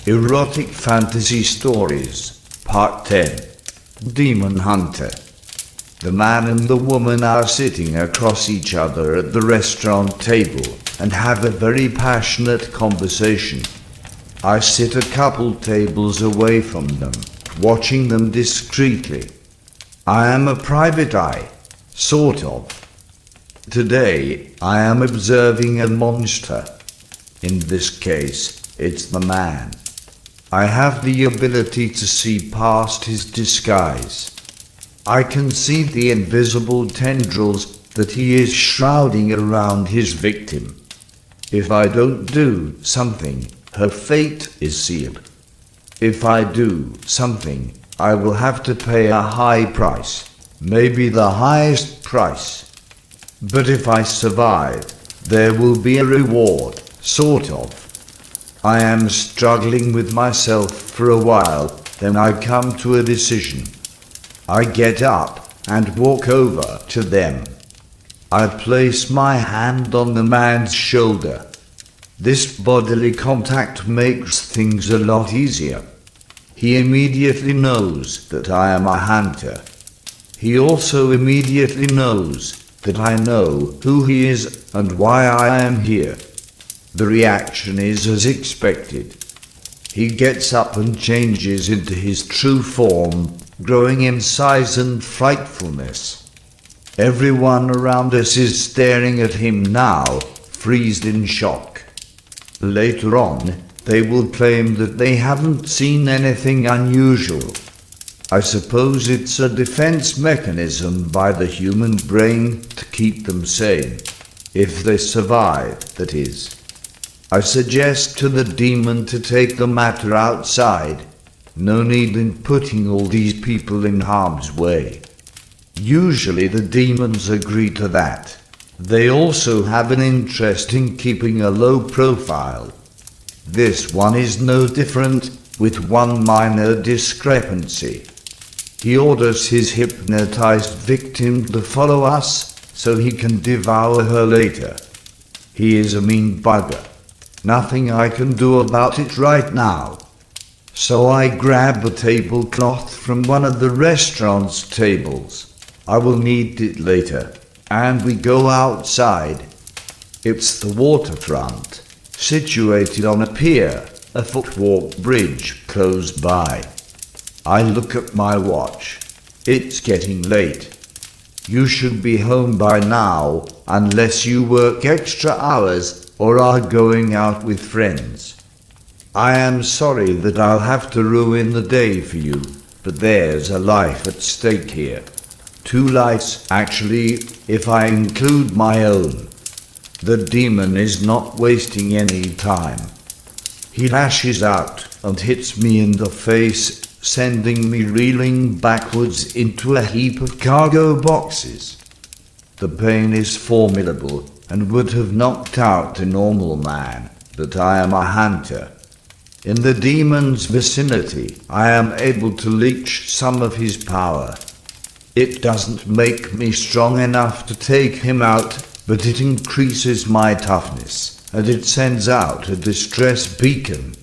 Erotic Fantasy Stories, Part 10. Demon Hunter. The man and the woman are sitting across each other at the restaurant table and have a very passionate conversation. I sit a couple tables away from them, watching them discreetly. I am a private eye, sort of. Today, I am observing a monster. In this case, it's the man. I have the ability to see past his disguise. I can see the invisible tendrils that he is shrouding around his victim. If I don't do something, her fate is sealed. If I do something, I will have to pay a high price, maybe the highest price. But if I survive, there will be a reward, sort of. I am struggling with myself for a while, then I come to a decision. I get up and walk over to them. I place my hand on the man's shoulder. This bodily contact makes things a lot easier. He immediately knows that I am a hunter. He also immediately knows that I know who he is and why I am here. The reaction is as expected. He gets up and changes into his true form, growing in size and frightfulness. Everyone around us is staring at him now, freezed in shock. Later on, they will claim that they haven't seen anything unusual. I suppose it's a defense mechanism by the human brain to keep them sane. If they survive, that is. I suggest to the demon to take the matter outside. No need in putting all these people in harm's way. Usually the demons agree to that. They also have an interest in keeping a low profile. This one is no different, with one minor discrepancy. He orders his hypnotized victim to follow us, so he can devour her later. He is a mean bugger. Nothing I can do about it right now. So I grab a tablecloth from one of the restaurant's tables. I will need it later. And we go outside. It's the waterfront, situated on a pier, a footwalk bridge close by. I look at my watch. It's getting late. You should be home by now, unless you work extra hours or are going out with friends. I am sorry that I'll have to ruin the day for you, but there's a life at stake here. 2 lives, actually, if I include my own. The demon is not wasting any time. He lashes out and hits me in the face, sending me reeling backwards into a heap of cargo boxes. The pain is formidable and would have knocked out a normal man, but I am a hunter. In the demon's vicinity, I am able to leech some of his power. It doesn't make me strong enough to take him out, but it increases my toughness, and it sends out a distress beacon.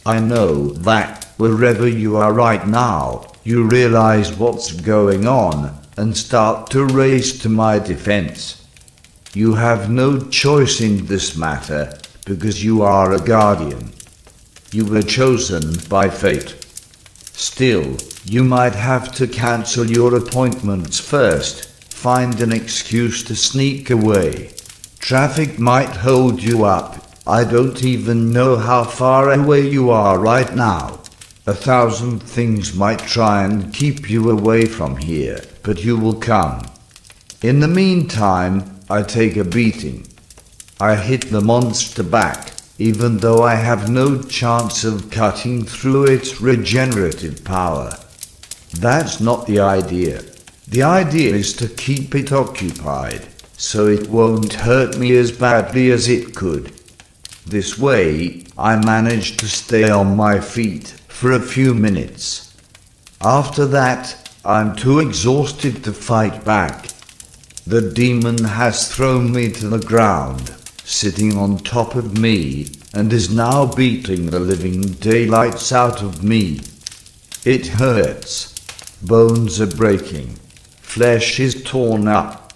I know that, wherever you are right now, you realize what's going on, and start to race to my defense. You have no choice in this matter, because you are a guardian. You were chosen by fate. Still, you might have to cancel your appointments first, find an excuse to sneak away. Traffic might hold you up. I don't even know how far away you are right now. 1,000 things might try and keep you away from here, but you will come. In the meantime, I take a beating. I hit the monster back, even though I have no chance of cutting through its regenerative power. That's not the idea. The idea is to keep it occupied, so it won't hurt me as badly as it could. This way, I manage to stay on my feet for a few minutes. After that, I'm too exhausted to fight back. The demon has thrown me to the ground, sitting on top of me, and is now beating the living daylights out of me. It hurts. Bones are breaking. Flesh is torn up.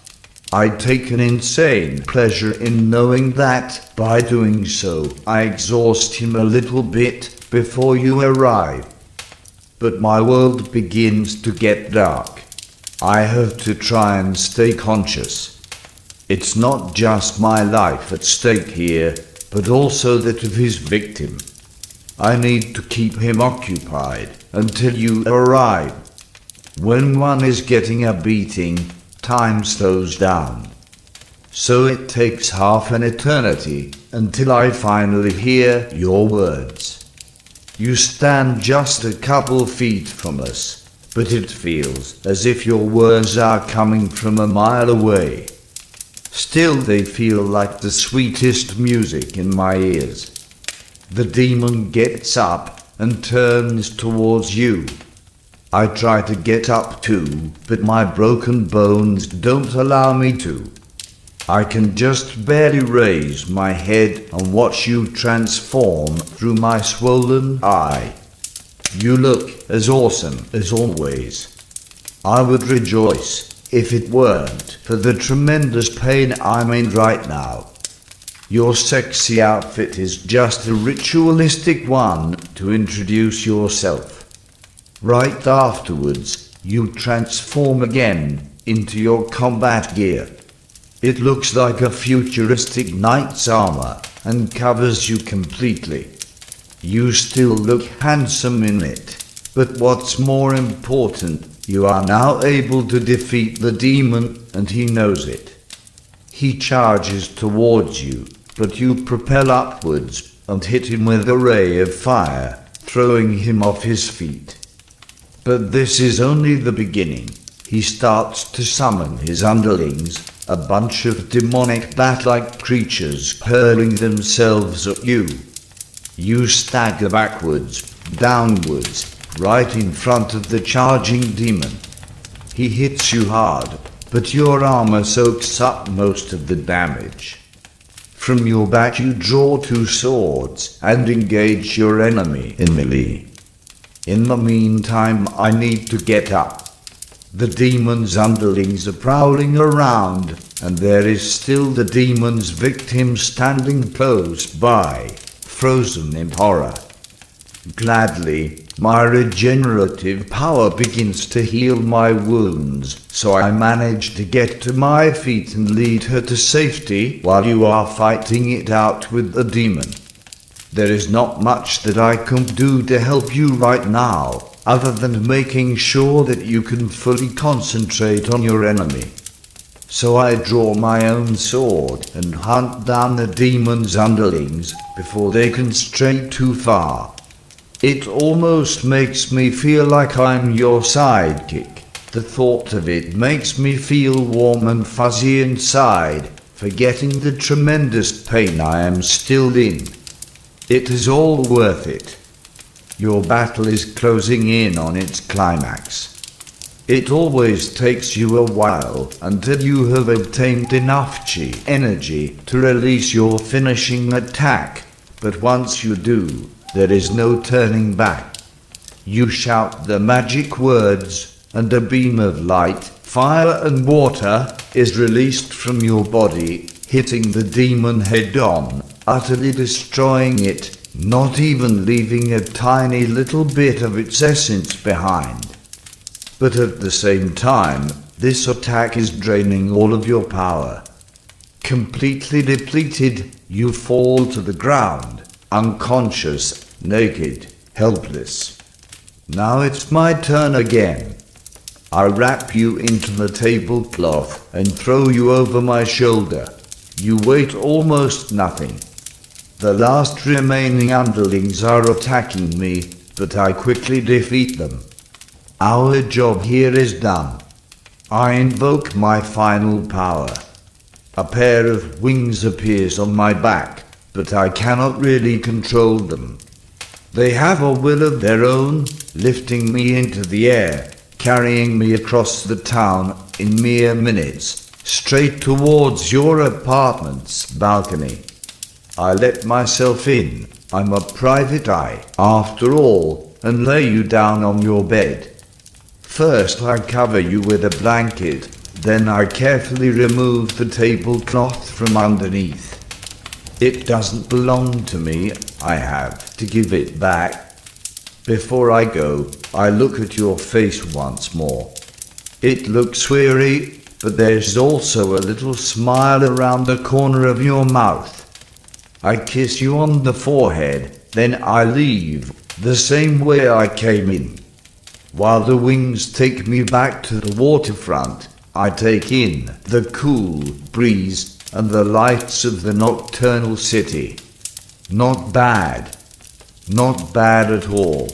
I take an insane pleasure in knowing that, by doing so, I exhaust him a little bit before you arrive. But my world begins to get dark. I have to try and stay conscious. It's not just my life at stake here, but also that of his victim. I need to keep him occupied until you arrive. When one is getting a beating, time slows down. So it takes half an eternity until I finally hear your words. You stand just a couple feet from us, but it feels as if your words are coming from a mile away. Still they feel like the sweetest music in my ears. The demon gets up and turns towards you. I try to get up too, but my broken bones don't allow me to. I can just barely raise my head and watch you transform through my swollen eye. You look as awesome as always. I would rejoice if it weren't for the tremendous pain I'm in right now. Your sexy outfit is just a ritualistic one to introduce yourself. Right afterwards, you transform again into your combat gear. It looks like a futuristic knight's armor and covers you completely. You still look handsome in it, but what's more important, you are now able to defeat the demon, and he knows it. He charges towards you, but you propel upwards and hit him with a ray of fire, throwing him off his feet. But this is only the beginning. He starts to summon his underlings, a bunch of demonic bat-like creatures hurling themselves at you. You stagger backwards, downwards, right in front of the charging demon. He hits you hard, but your armor soaks up most of the damage. From your back you draw two swords and engage your enemy in melee. In the meantime, I need to get up. The demon's underlings are prowling around, and there is still the demon's victim standing close by, frozen in horror. Gladly, my regenerative power begins to heal my wounds, so I manage to get to my feet and lead her to safety while you are fighting it out with the demon. There is not much that I can do to help you right now, other than making sure that you can fully concentrate on your enemy. So I draw my own sword and hunt down the demon's underlings before they can stray too far. It almost makes me feel like I'm your sidekick. The thought of it makes me feel warm and fuzzy inside, forgetting the tremendous pain I am still in. It is all worth it. Your battle is closing in on its climax. It always takes you a while until you have obtained enough chi energy to release your finishing attack, but once you do, there is no turning back. You shout the magic words, and a beam of light, fire and water is released from your body, hitting the demon head on, utterly destroying it, not even leaving a tiny little bit of its essence behind. But at the same time, this attack is draining all of your power. Completely depleted, you fall to the ground, unconscious, naked, helpless. Now it's my turn again. I wrap you into the tablecloth and throw you over my shoulder. You weigh almost nothing. The last remaining underlings are attacking me, but I quickly defeat them. Our job here is done. I invoke my final power. A pair of wings appears on my back, but I cannot really control them. They have a will of their own, lifting me into the air, carrying me across the town in mere minutes, straight towards your apartment's balcony. I let myself in. I'm a private eye, after all, and lay you down on your bed. First I cover you with a blanket, then I carefully remove the tablecloth from underneath. It doesn't belong to me, I have to give it back. Before I go, I look at your face once more. It looks weary, but there's also a little smile around the corner of your mouth. I kiss you on the forehead, then I leave, the same way I came in. While the wings take me back to the waterfront, I take in the cool breeze and the lights of the nocturnal city. Not bad. Not bad at all.